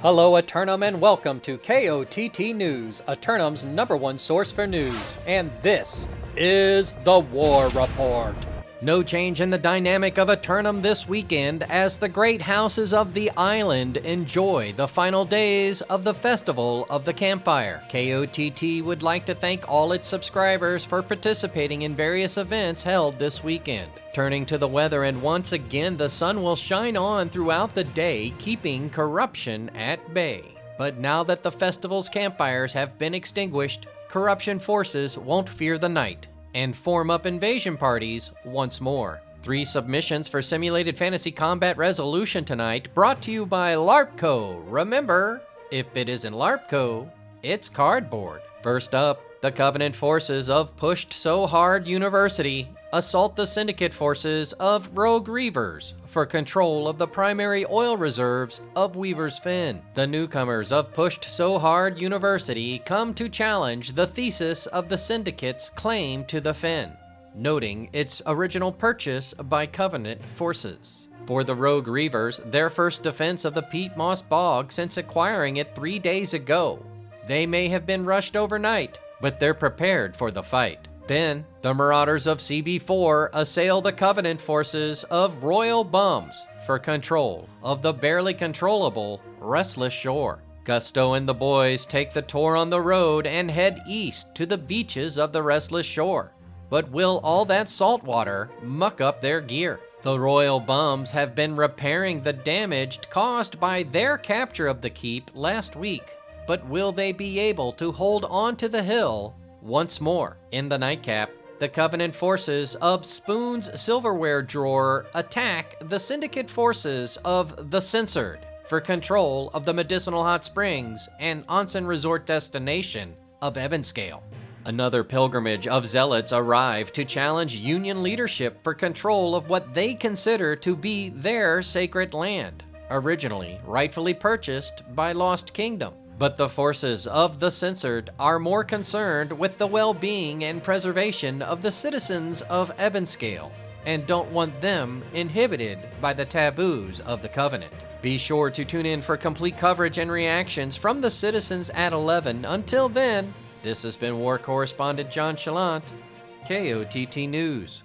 Hello Eternum and welcome to KOTT News, Eternum's #1 source for news, and this is the War Report. No change in the dynamic of Eternum this weekend as the great houses of the island enjoy the final days of the Festival of the Campfire. KOTT would like to thank all its subscribers for participating in various events held this weekend. Turning to the weather, and once again the sun will shine on throughout the day, keeping corruption at bay. But now that the festival's campfires have been extinguished, corruption forces won't fear the night and form up invasion parties once more. 3 submissions for Simulated Fantasy Combat Resolution tonight, brought to you by LARPco. Remember, if it isn't LARPco, it's cardboard. First up, the Covenant forces of Pushed So Hard University assault the Syndicate forces of Rogue Reavers for control of the primary oil reserves of Weaver's Fen. The newcomers of Pushed So Hard University come to challenge the thesis of the Syndicate's claim to the Fen, noting its original purchase by Covenant forces. For the Rogue Reavers, their first defense of the Peat Moss Bog since acquiring it 3 days ago. They may have been rushed overnight, but they're prepared for the fight. Then, the Marauders of CB4 assail the Covenant forces of Royal Bums for control of the barely controllable Restless Shore. Gusto and the boys take the tour on the road and head east to the beaches of the Restless Shore. But will all that salt water muck up their gear? The Royal Bums have been repairing the damage caused by their capture of the keep last week. But will they be able to hold on to the hill once more? In the nightcap, the Covenant forces of Spoon's silverware drawer attack the Syndicate forces of the Censored for control of the medicinal hot springs and onsen resort destination of Ebonscale. Another pilgrimage of zealots arrive to challenge Union leadership for control of what they consider to be their sacred land, originally rightfully purchased by Lost Kingdom. But the forces of the Censored are more concerned with the well-being and preservation of the citizens of Ebonscale and don't want them inhibited by the taboos of the Covenant. Be sure to tune in for complete coverage and reactions from the citizens at 11. Until then, this has been War Correspondent JChalant, KOTT News.